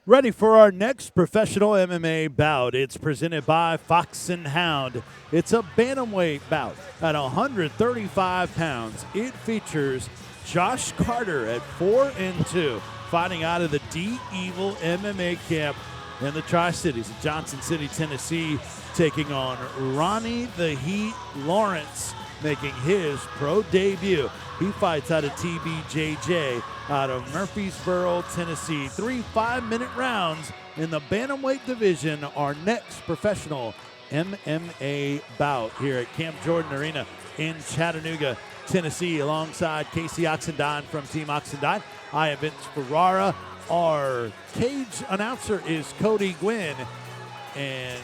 Ready for our next professional MMA bout. It's presented by Fox and Hound. It's a bantamweight bout at 135 pounds. It features Josh Carter at 4-2, fighting out of the D-Evil MMA camp in the Tri-Cities of Johnson City, Tennessee, taking on Ronnie the Heat Lawrence, making his pro debut. He fights out of TBJJ out of Murfreesboro, Tennessee. 3 5-minute rounds in the bantamweight division. Our next professional MMA bout here at Camp Jordan Arena in Chattanooga, Tennessee, alongside Casey Oxendine from Team Oxendine. I am Vince Ferrara. Our cage announcer is Cody Gwynn. And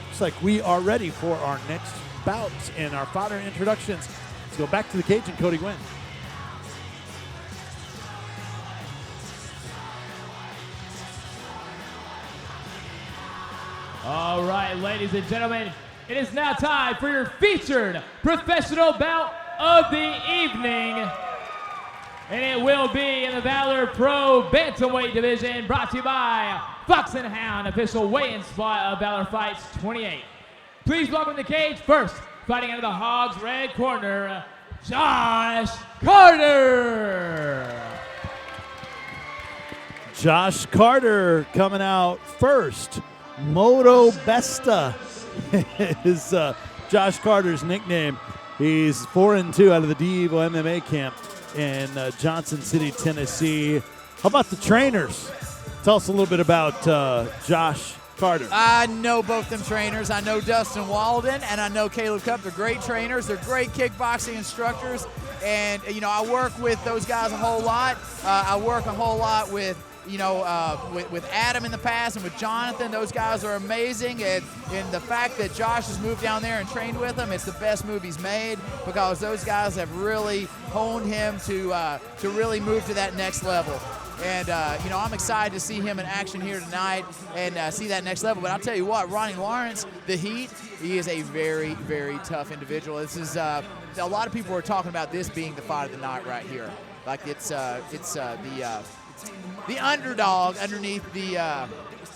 looks like we are ready for our next bout and our fighter introductions. Let's go back to the cage and Cody Gwynn. All right, ladies and gentlemen, it is now time for your featured professional bout of the evening. And it will be in the Valor Pro Bantamweight division, brought to you by Fox and Hound, official weigh-in spot of Valor Fights 28. Please welcome the cage first, fighting out of the Hogs red corner, Josh Carter. Josh Carter coming out first. Moto Besta is Josh Carter's nickname. He's 4-2 out of the D-Evil MMA camp in Johnson City, Tennessee. How about the trainers? Tell us a little bit about Josh Carter. I know both them trainers. I know Dustin Walden and I know Caleb Cup. They're great trainers. They're great kickboxing instructors. And, you know, I work with those guys a whole lot. I work a whole lot with with Adam in the past and with Jonathan. Those guys are amazing, and the fact that Josh has moved down there and trained with them, it's the best move he's made, because those guys have really honed him to really move to that next level. And, you know, I'm excited to see him in action here tonight and see that next level. But I'll tell you what, Ronnie Lawrence, the Heat, he is a very, very tough individual. This is a lot of people are talking about this being the fight of the night right here. Like it's the underdog underneath the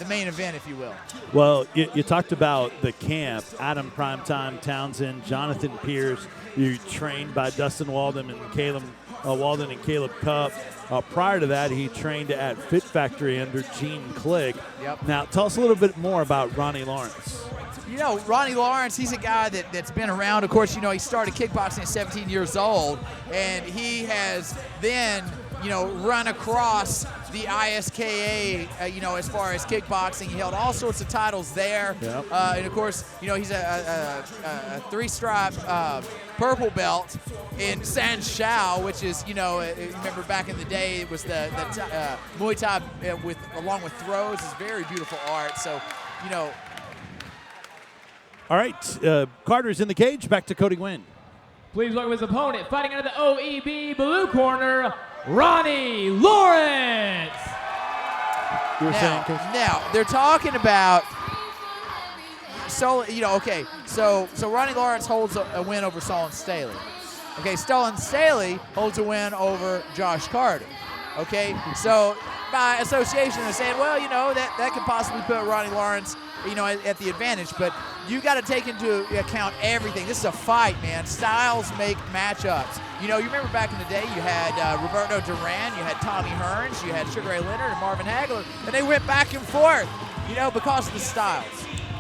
main event, if you will. Well, you talked about the camp, Adam Primetime Townsend, Jonathan Pierce. You trained by Dustin Walden and Caleb Cup. Prior to that, he trained at Fit Factory under Gene Click. Yep. Now, tell us a little bit more about Ronnie Lawrence. You know, Ronnie Lawrence, he's a guy that's been around. Of course, you know, he started kickboxing at 17 years old, and he has then, you know, run across the ISKA, you know, as far as kickboxing. He held all sorts of titles there. Yep. And, of course, you know, he's a three-stripe purple belt in Sanshao, which is, you know, remember back in the day, it was the Muay Thai along with throws. It's very beautiful art. So, you know. All right, Carter's in the cage. Back to Cody Gwynn. Please welcome his opponent, fighting out of the OEB blue corner, Ronnie Lawrence. You were saying, Casey? Now, they're talking about, so Ronnie Lawrence holds a win over Solon Staley. Okay, Solon Staley holds a win over Josh Carter. Okay, so by association, they're saying, well, you know, that could possibly put Ronnie Lawrence, you know, at the advantage, but you got to take into account everything. This is a fight, man. Styles make matchups. You know, you remember back in the day, you had Roberto Duran, you had Tommy Hearns, you had Sugar Ray Leonard and Marvin Hagler, and they went back and forth, you know, because of the styles.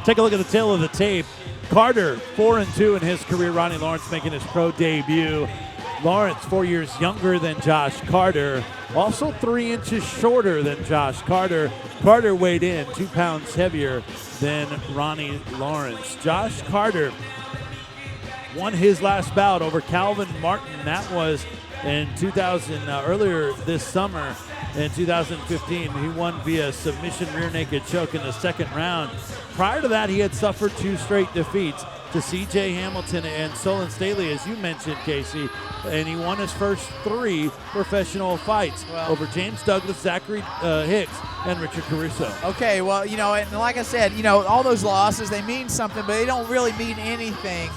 Take a look at the tail of the tape. Carter, 4-2 in his career. Ronnie Lawrence making his pro debut. Lawrence, 4 years younger than Josh Carter. Also 3 inches shorter than Josh Carter. Carter weighed in 2 pounds heavier than Ronnie Lawrence. Josh Carter won his last bout over Calvin Martin. That was in earlier this summer in 2015. He won via submission rear naked choke in the second round. Prior to that, he had suffered 2 straight defeats to C.J. Hamilton and Solon Staley, as you mentioned, Casey, and he won his first 3 professional fights over James Douglas, Zachary Hicks, and Richard Caruso. Okay, well, you know, and like I said, you know, all those losses, they mean something, but they don't really mean anything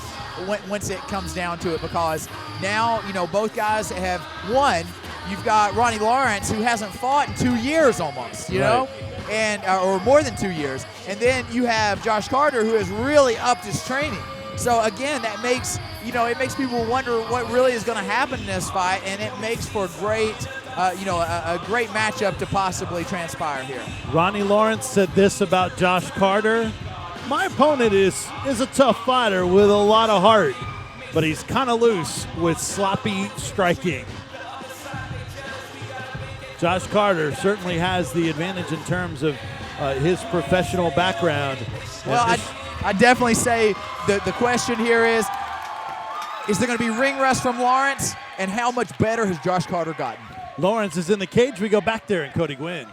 once it comes down to it, because now, you know, both guys have won you've got Ronnie Lawrence, who hasn't fought in 2 years almost, you know, and or more than 2 years. And then you have Josh Carter, who has really upped his training. So again, that makes, you know, it makes people wonder what really is going to happen in this fight, and it makes for great, you know, a great matchup to possibly transpire here. Ronnie Lawrence said this about Josh Carter: "My opponent is a tough fighter with a lot of heart, but he's kind of loose with sloppy striking." Josh Carter certainly has the advantage in terms of his professional background. Well, I definitely say the question here is there going to be ring rust from Lawrence, and how much better has Josh Carter gotten? Lawrence is in the cage. We go back there, and Cody Gwynn.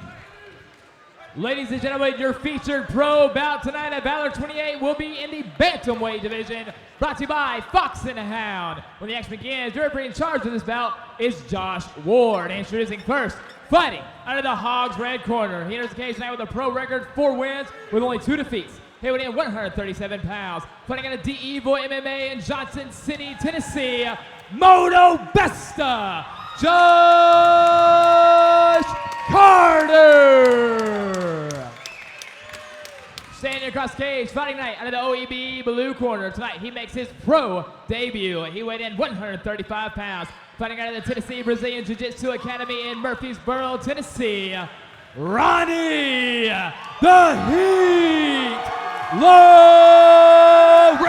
Ladies and gentlemen, your featured pro bout tonight at Valor 28 will be in the bantamweight division, brought to you by Fox and Hound. When the action begins, your referee in charge of this bout is Josh Ward. Introducing first, fighting out of the Hog's red corner. He enters the cage tonight with a pro record, 4 wins with only 2 defeats. He weighed in 137 pounds, fighting out of D Evil MMA in Johnson City, Tennessee, Moto Besta, Josh Carter. Standing across the cage, fighting night out of the OEB blue corner. Tonight, he makes his pro debut. He weighed in 135 pounds, fighting out of the Tennessee Brazilian Jiu-Jitsu Academy in Murfreesboro, Tennessee, Ronnie the Heat Lawrence.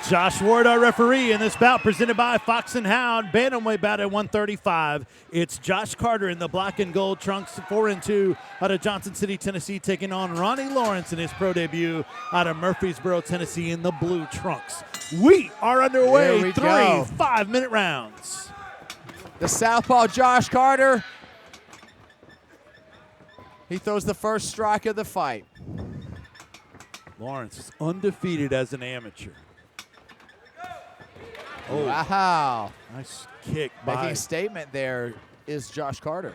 Josh Ward, our referee in this bout, presented by Fox and Hound. Bantamweight bout at 135. It's Josh Carter in the black and gold trunks, 4-2 out of Johnson City, Tennessee, taking on Ronnie Lawrence in his pro debut out of Murfreesboro, Tennessee, in the blue trunks. We are underway. Here we 3 go. 5-minute rounds. The southpaw Josh Carter. He throws the first strike of the fight. Lawrence is undefeated as an amateur. Oh, Wow. nice kick Making by a statement there is Josh Carter.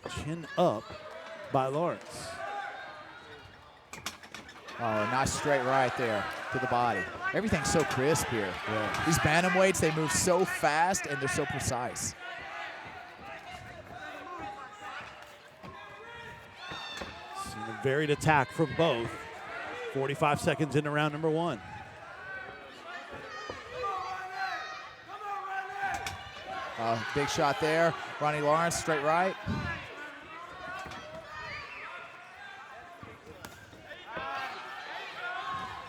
chin up by Lawrence. Oh, nice straight right there to the body. Everything's so crisp here. Yeah. These bantamweights, they move so fast and they're so precise. Seen a varied attack from both. 45 seconds into round number 1. Big shot there. Ronnie Lawrence, straight right.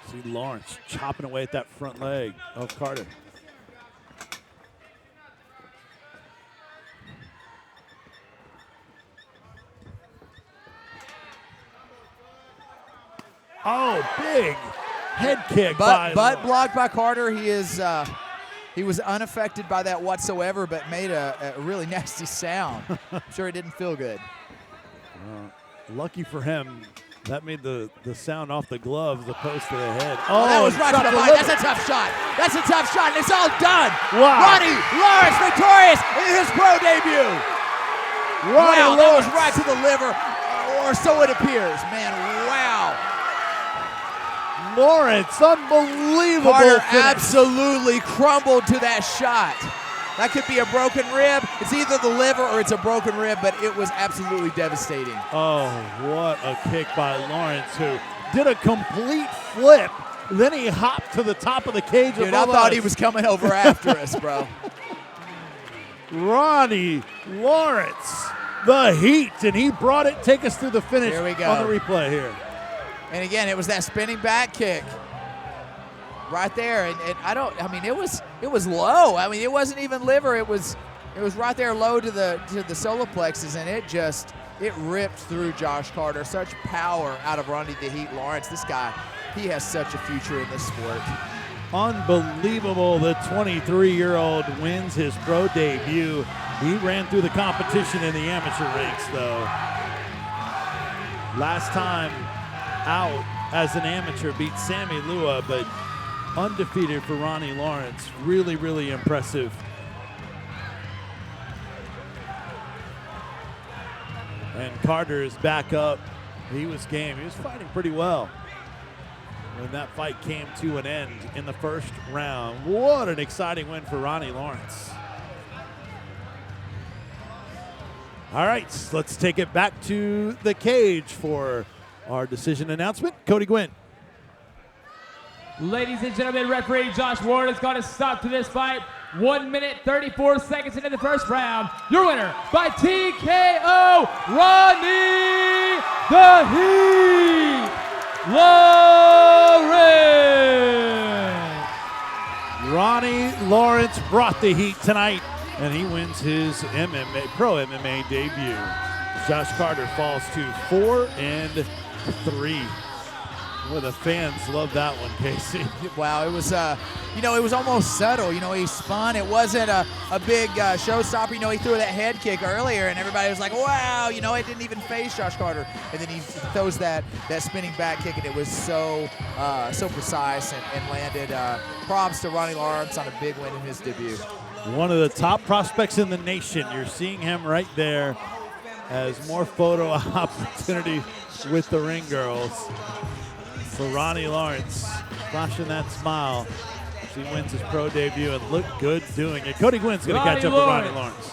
See Lawrence chopping away at that front leg of Carter. Oh, big head kick by But blocked by Carter. He was unaffected by that whatsoever, but made a really nasty sound. I'm sure it didn't feel good. Lucky for him, that made the sound off the glove as opposed to the head. Oh, that was and right to shot the body. liver. That's a tough shot. That's a tough shot, and it's all done. Wow. Ronnie Lawrence victorious in his pro debut. Wow, that was right to the liver, or so it appears. Man, wow. Lawrence, unbelievable Carter finish. absolutely crumbled to that shot. That could be a broken rib. It's either the liver or it's a broken rib, but it was absolutely devastating. Oh, what a kick by Lawrence, who did a complete flip. Then he hopped to the top of the cage. Dude, I thought he was coming over after us, bro. Ronnie Lawrence, the Heat, and he brought it. Take us through the finish Here we go. on the replay here. And again, it was that spinning back kick right there. And it was low. I mean, it wasn't even liver. It was right there low to the solar plexus, and it ripped through Josh Carter. Such power out of Ronnie the Heat Lawrence. This guy, he has such a future in this sport. Unbelievable. The 23-year-old wins his pro debut. He ran through the competition in the amateur ranks, though. Last time out as an amateur, beat Sammy Lua, but undefeated for Ronnie Lawrence. Really, really impressive. And Carter is back up. He was game. He was fighting pretty well. when that fight came to an end in the first round. What an exciting win for Ronnie Lawrence. All right, let's take it back to the cage for our decision announcement. Cody Gwynn. Ladies and gentlemen, referee Josh Ward has got a stop to this fight. 1 minute, 34 seconds into the first round. Your winner by TKO, Ronnie the Heat Lawrence. Ronnie Lawrence brought the heat tonight, and he wins his pro MMA debut. Josh Carter falls to 4-3. Well, the fans love that one, Casey. Wow, it was, it was almost subtle. He spun. It wasn't a big showstopper. He threw that head kick earlier, and everybody was like, wow, it didn't even face Josh Carter. And then he throws that spinning back kick, and it was so precise and landed. Props to Ronnie Lawrence on a big win in his debut. One of the top prospects in the nation. You're seeing him right there as more photo opportunity with the ring girls. For Ronnie Lawrence, flashing that smile as he wins his pro debut and looked good doing it. Cody Gwynn's going to catch up with Ronnie Lawrence.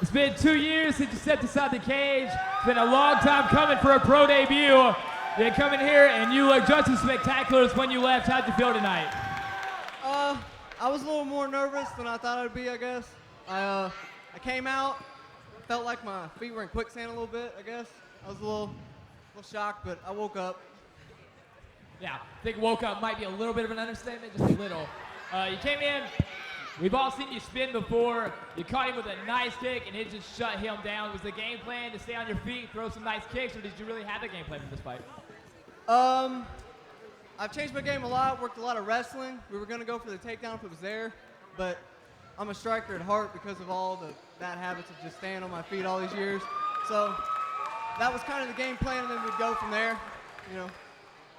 It's been 2 years since you stepped inside the cage. It's been a long time coming for a pro debut. You come in here and you look just as spectacular as when you left. How'd you feel tonight? I was a little more nervous than I thought I'd be, I guess. I came out, felt like my feet were in quicksand a little bit, I guess. I was a little shocked, but I woke up. Yeah, I think woke up might be a little bit of an understatement, just a little. You came in, we've all seen you spin before. You caught him with a nice kick, and it just shut him down. Was the game plan to stay on your feet, throw some nice kicks, or did you really have a game plan for this fight? I've changed my game a lot, worked a lot of wrestling. We were going to go for the takedown if it was there, but I'm a striker at heart because of all the bad habits of just staying on my feet all these years. So that was kind of the game plan, and then we'd go from there,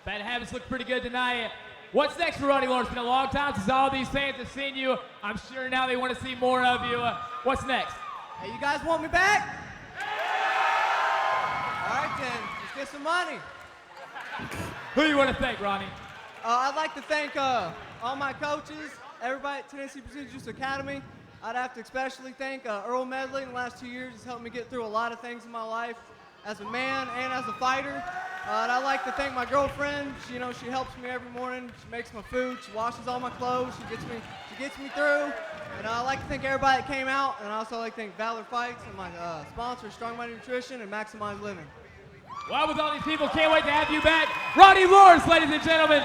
Bad habits look pretty good tonight. What's next for Ronnie Lawrence? It's been a long time since all these fans have seen you. I'm sure now they want to see more of you. What's next? Hey, you guys want me back? All right, then. Let's get some money. Who do you want to thank, Ronnie? I'd like to thank all my coaches, everybody at Tennessee Prestigious Academy. I'd have to especially thank Earl Medley in the last 2 years. He's helped me get through a lot of things in my life as a man and as a fighter. And I'd like to thank my girlfriend. She helps me every morning. She makes my food. She washes all my clothes. She gets me through. And I'd like to thank everybody that came out. And I also like to thank Valor Fights and my sponsors, Strong Money Nutrition and Maximize Living. Well, with all these people, can't wait to have you back. Ronnie Lawrence, ladies and gentlemen.